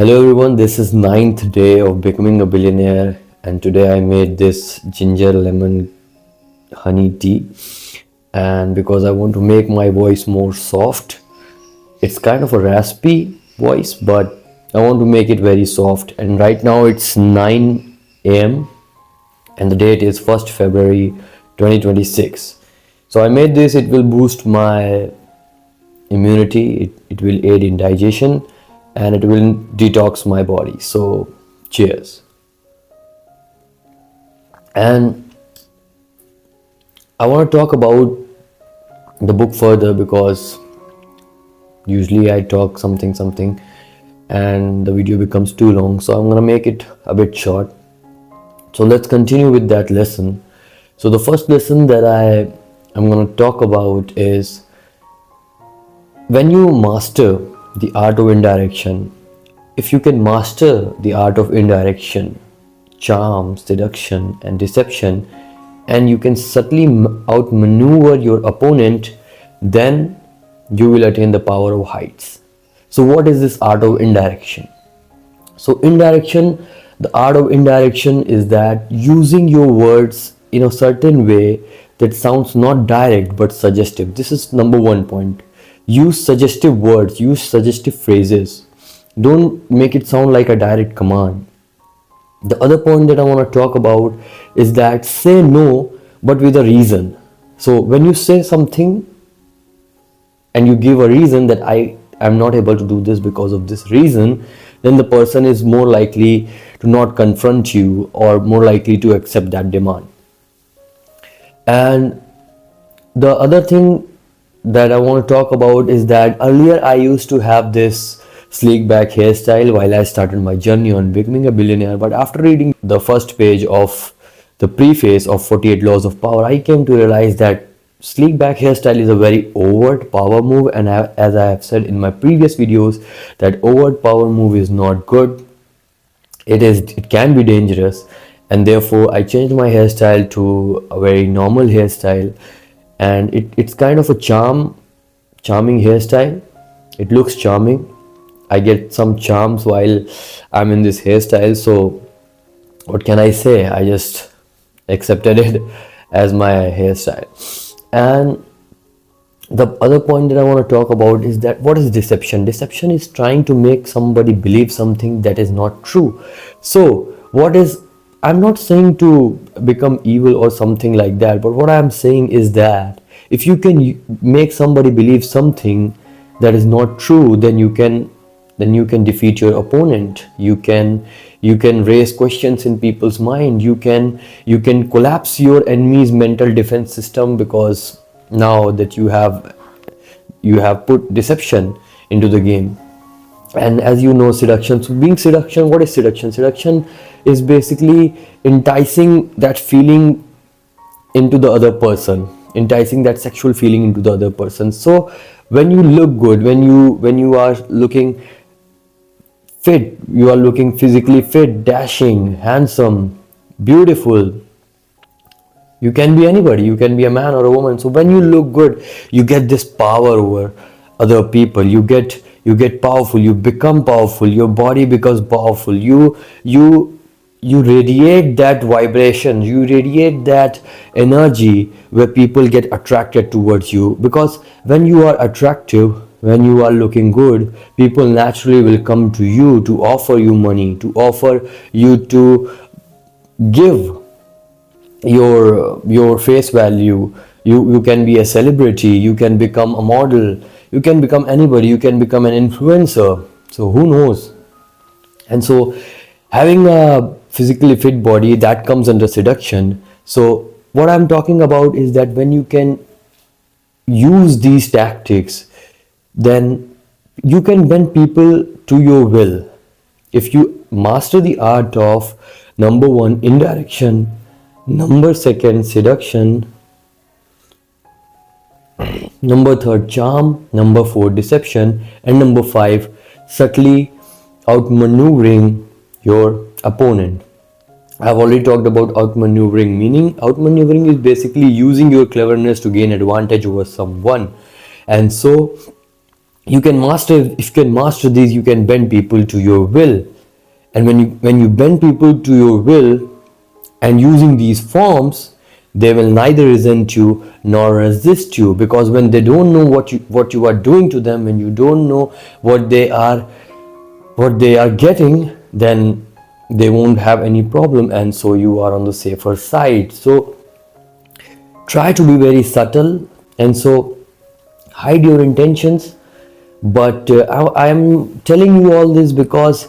Hello everyone, this is ninth day of becoming a billionaire, and today I made this ginger lemon honey tea. And because I want to make my voice more soft, it's kind of a raspy voice, but I want to make it very soft. And right now it's 9 a.m. and the date is 1st February 2026. So I made this, it will boost my immunity, it will aid in digestion, and it will detox my body. So cheers. And I want to talk about the book further because usually I talk something and the video becomes too long, so I'm gonna make it a bit short. So let's continue with that lesson. So the first lesson that I'm gonna talk about is when you master the art of indirection. If you can master the art of indirection, charm, seduction, and deception, and you can subtly outmaneuver your opponent, then you will attain the power of heights. So, what is this art of indirection? So, indirection, the art of indirection is that using your words in a certain way that sounds not direct but suggestive. This is number one point. Use suggestive words, use suggestive phrases. Don't make it sound like a direct command. The other point that I want to talk about is that say no, but with a reason. So when you say something and you give a reason that I am not able to do this because of this reason, then the person is more likely to not confront you or more likely to accept that demand. And the other thing that I want to talk about is that earlier I used to have this sleek back hairstyle while I started my journey on becoming a billionaire. But after reading the first page of the preface of 48 Laws of Power, I came to realize that sleek back hairstyle is a very overt power move, and as I have said in my previous videos, that overt power move is not good. It can be dangerous, and therefore I changed my hairstyle to a very normal hairstyle, and it's kind of a charming hairstyle. It looks charming. I get some charms while I'm in this hairstyle, so what can I say? I just accepted it as my hairstyle. And the other point that I want to talk about is that what is deception? Deception is trying to make somebody believe something that is not true. So I'm not saying to become evil or something like that, but what I'm saying is that if you can make somebody believe something that is not true, then you can defeat your opponent. You can raise questions in people's mind. You can collapse your enemy's mental defense system, because now that you have put deception into the game. And as you know, seduction. So being seduction, what is seduction? Seduction is basically enticing that feeling into the other person, enticing that sexual feeling into the other person. So when you look good, when you are looking fit, you are looking physically fit, dashing, handsome, beautiful. You can be anybody, you can be a man or a woman. So when you look good, you get this power over other people. You get powerful, you become powerful, your body becomes powerful. You radiate that vibration, you radiate that energy where people get attracted towards you. Because when you are attractive, when you are looking good, people naturally will come to you to offer you money, to offer you to give your face value. You can be a celebrity, you can become a model, you can become anybody, you can become an influencer. So who knows? And so having a physically fit body, that comes under seduction. So what I'm talking about is that when you can use these tactics, then you can bend people to your will. If you master the art of number one, indirection, number second, seduction, number third, charm, number four, deception, and number five, subtly outmaneuvering your opponent. I've already talked about outmaneuvering, meaning outmaneuvering is basically using your cleverness to gain advantage over someone. And so You can master, if you can master these, you can bend people to your will. And when you bend people to your will, and using these forms, they will neither resent you nor resist you, because when they don't know what you are doing to them, when you don't know what they are getting, then they won't have any problem, and so you are on the safer side. So try to be very subtle, and so hide your intentions. But I am telling you all this because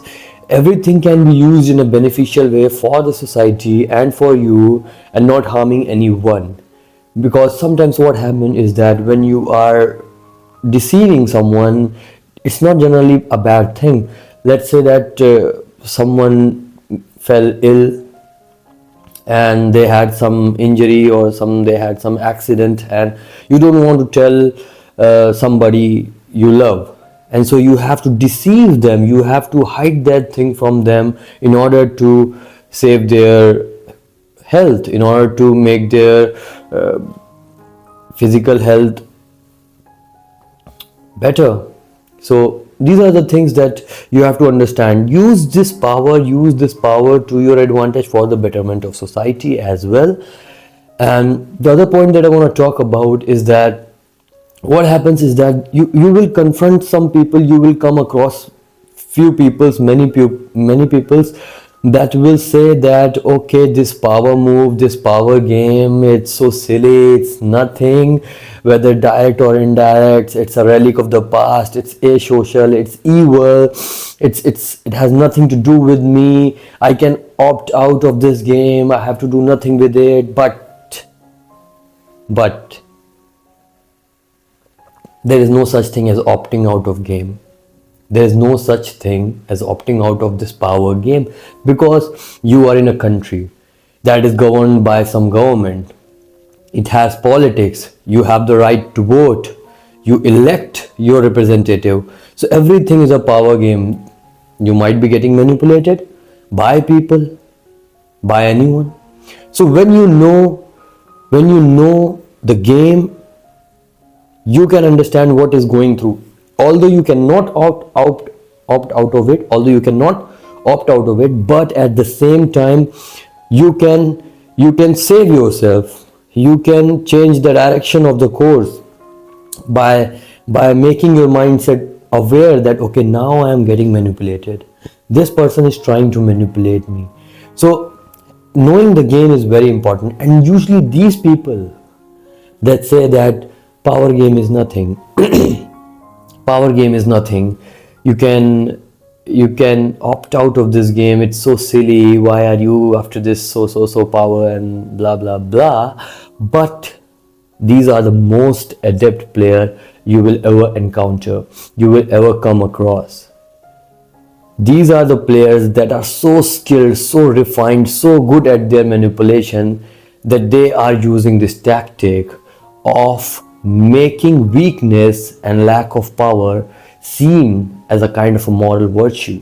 everything can be used in a beneficial way for the society and for you, and not harming anyone. Because sometimes what happens is that when you are deceiving someone, it's not generally a bad thing. Let's say that someone fell ill, and they had some injury, or they had some accident, and you don't want to tell somebody you love, and so you have to deceive them, you have to hide that thing from them in order to save their health, in order to make their physical health better. So these are the things that you have to understand. Use this power to your advantage for the betterment of society as well. And the other point that I want to talk about is that what happens is that you will confront some people, you will come across many peoples that will say that, okay, this power move, this power game, it's so silly, it's nothing, whether direct or indirect, it's a relic of the past, it's asocial, it's evil, it has nothing to do with me, I can opt out of this game, I have to do nothing with it. But there is no such thing as opting out of game. There is no such thing as opting out of this power game, because you are in a country that is governed by some government. It has politics. You have the right to vote. You elect your representative. So everything is a power game. You might be getting manipulated by people, by anyone. So when you know the game, you can understand what is going through. Although you cannot opt out of it, but at the same time, you can save yourself. You can change the direction of the course by making your mindset aware that, okay, now I am getting manipulated. This person is trying to manipulate me. So knowing the game is very important. And usually these people that say that power game is nothing, power game is nothing, you can opt out of this game, it's so silly, why are you after this so power, and blah blah blah. But these are the most adept player you will ever encounter, you will ever come across. These are the players that are so skilled, so refined, so good at their manipulation, that they are using this tactic of making weakness and lack of power seem as a kind of a moral virtue.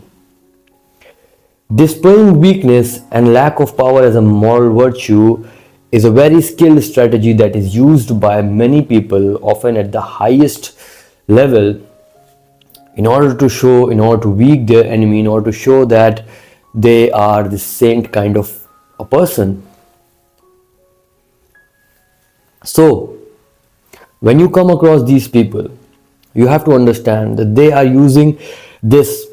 Displaying weakness and lack of power as a moral virtue is a very skilled strategy that is used by many people, often at the highest level, in order to weak their enemy, in order to show that they are the saint kind of a person. So when you come across these people, you have to understand that they are using this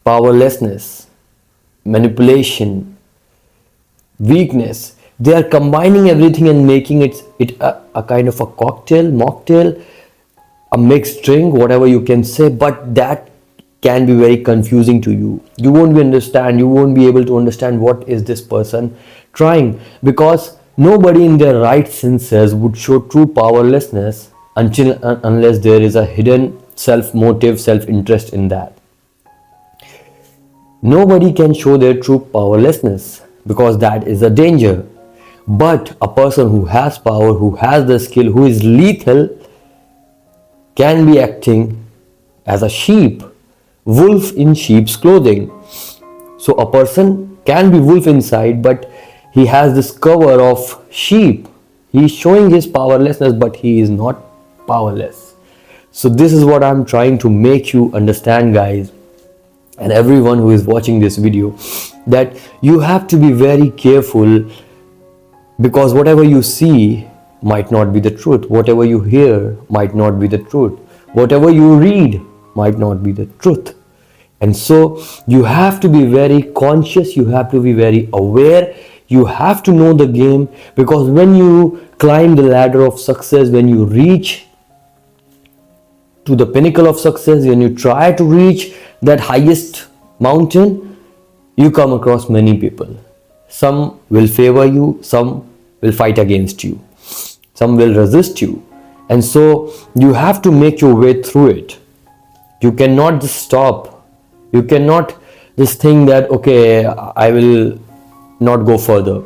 powerlessness, manipulation, weakness. They are combining everything and making it a kind of a mocktail, a mixed drink, whatever you can say, but that can be very confusing to you. You won't be able to understand what is this person trying, because nobody in their right senses would show true powerlessness unless there is a hidden self-motive, self-interest in that. Nobody can show their true powerlessness, because that is a danger. But a person who has power, who has the skill, who is lethal, can be acting as a sheep, wolf in sheep's clothing. So a person can be wolf inside, but he has this cover of sheep. He is showing his powerlessness, but he is not powerless. So this is what I'm trying to make you understand, guys, and everyone who is watching this video, that you have to be very careful, because whatever you see might not be the truth, whatever you hear might not be the truth, whatever you read might not be the truth. And so you have to be very conscious, you have to be very aware, you have to know the game, because when you climb the ladder of success, when you reach to the pinnacle of success, when you try to reach that highest mountain, you come across many people. Some will favor you, some will fight against you, some will resist you. And so you have to make your way through it. You cannot just stop. You cannot just think that, okay, I will not go further.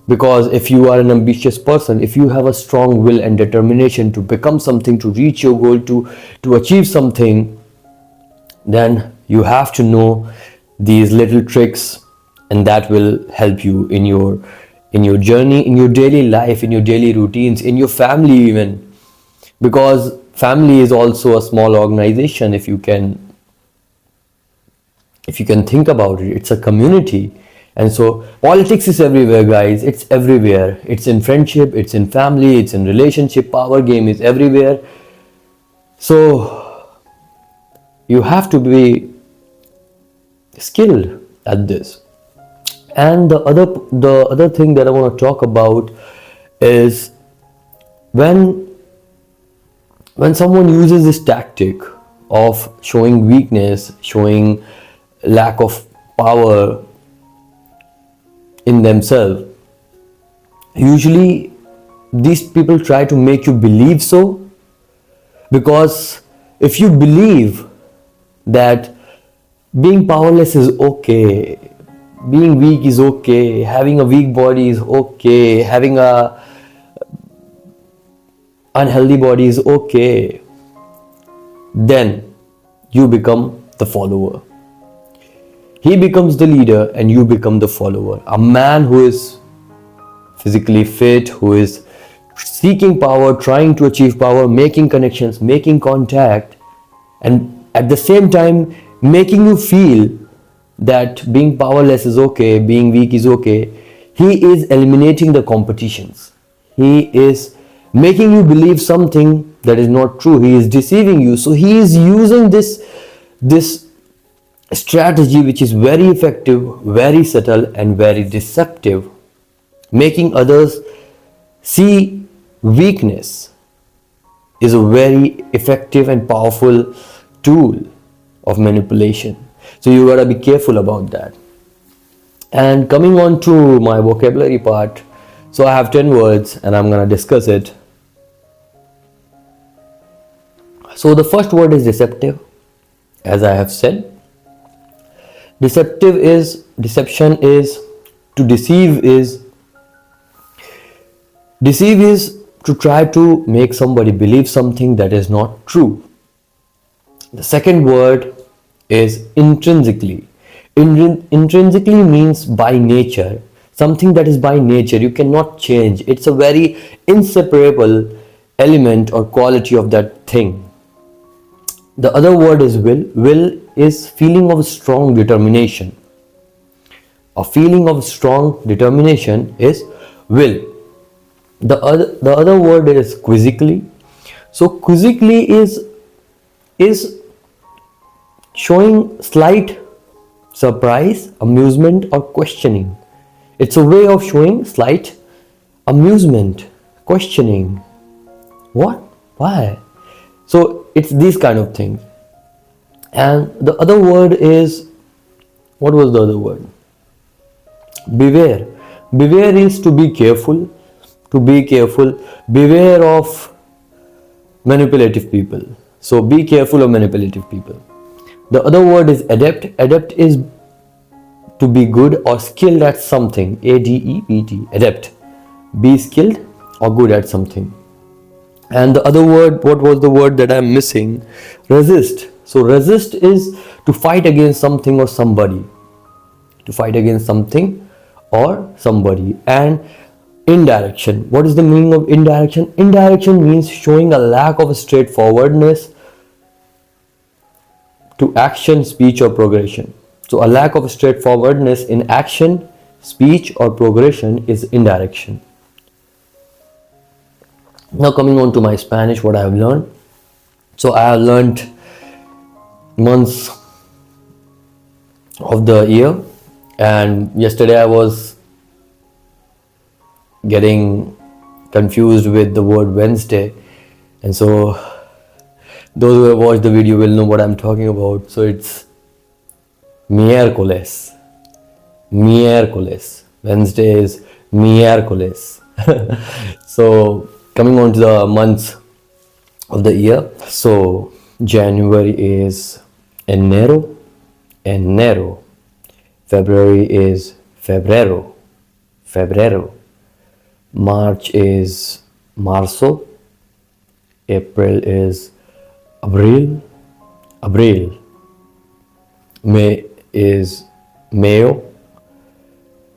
Because if you are an ambitious person, if you have a strong will and determination to become something, to reach your goal, to achieve something, then you have to know these little tricks, and that will help you in your journey, in your daily life, in your daily routines, in your family even. Because family is also a small organization. If you can think about it, it's a community. And so politics is everywhere, guys. It's everywhere. It's in friendship, it's in family, it's in relationship. Power game is everywhere. So you have to be skilled at this. And the other thing that I want to talk about is when someone uses this tactic of showing weakness, showing lack of power in themselves, usually these people try to make you believe so. Because if you believe that being powerless is okay, being weak is okay, having a weak body is okay, having a unhealthy body is okay, then you become the follower. He becomes the leader and you become the follower. A man who is physically fit, who is seeking power, trying to achieve power, making connections, making contact, and at the same time making you feel that being powerless is okay, being weak is okay, he is eliminating the competitions. He is making you believe something that is not true. He is deceiving you. So he is using this strategy, which is very effective, very subtle, and very deceptive, making others see weakness, is a very effective and powerful tool of manipulation. So you gotta be careful about that. And coming on to my vocabulary part, so I have 10 words and I'm gonna discuss it. So the first word is deceptive. As I have said, deception is to deceive is to try to make somebody believe something that is not true. The second word is intrinsically. Intrinsically means by nature, something that is by nature, you cannot change. It's a very inseparable element or quality of that thing. The other word is will. Will is feeling of strong determination. A feeling of strong determination is will. The other word is quizzically. So quizzically is showing slight surprise, amusement, or questioning. It's a way of showing slight amusement, questioning. What? Why? So it's these kind of things. And the other word is, what was the other word? Beware. Beware is to be careful. To be careful. Beware of manipulative people. So be careful of manipulative people. The other word is adept. Adept is to be good or skilled at something. A-D-E-P-T. Adept. Be skilled or good at something. And the other word, what was the word that I'm missing? Resist. So resist is to fight against something or somebody. To fight against something or somebody. And Indirection. What is the meaning of indirection? Indirection means showing a lack of straightforwardness to action, speech, or progression. So, a lack of straightforwardness in action, speech, or progression is indirection. Now, coming on to my Spanish, what I have learned. So, I have learned months of the year, and yesterday I was getting confused with the word Wednesday, and so those who have watched the video will know what I'm talking about. So it's miércoles. Miércoles. Wednesday is miércoles. So coming on to the months of the year. So January is enero. Enero. February is febrero. Febrero. March is marzo. April is abril. Abril. May is mayo.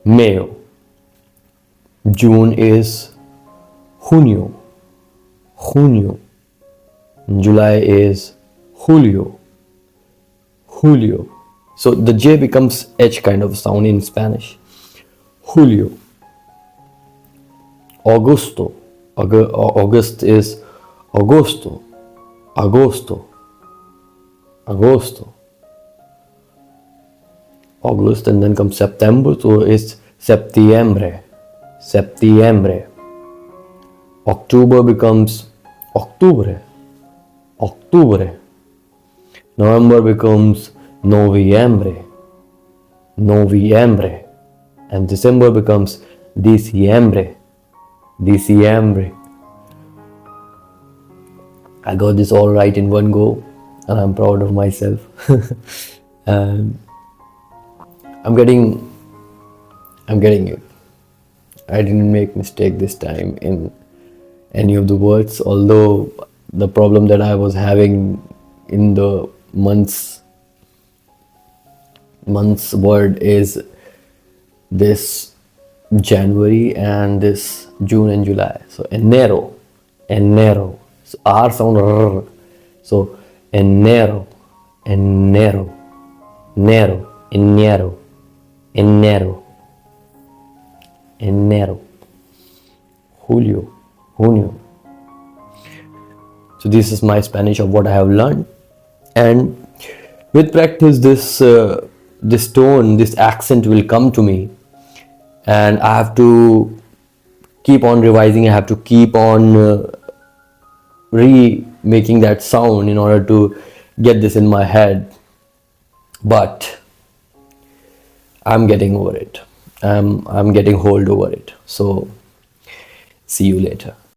Mayo. June is junio. Junio. July is julio. Julio. So the J becomes H kind of sound in Spanish. Julio. Augusto. August is agosto. Agosto. Agosto. August, and then comes September, so it's septiembre. Septiembre. October becomes octubre. Octubre. November becomes noviembre. Noviembre. And December becomes diciembre. Diciembre. I got this all right in one go, and I'm proud of myself. And I'm getting it. I didn't make mistake this time in any of the words, although the problem that I was having in the months word is this January and this June and July. So enero. Enero. So R sound R. So enero. Enero. Enero. Enero. Enero. Enero. Julio. Junio. So this is my Spanish of what I have learned, and with practice this tone, this accent will come to me, and I have to keep on revising. I have to keep on remaking that sound in order to get this in my head. But I'm getting over it. I'm getting hold over it. So see you later.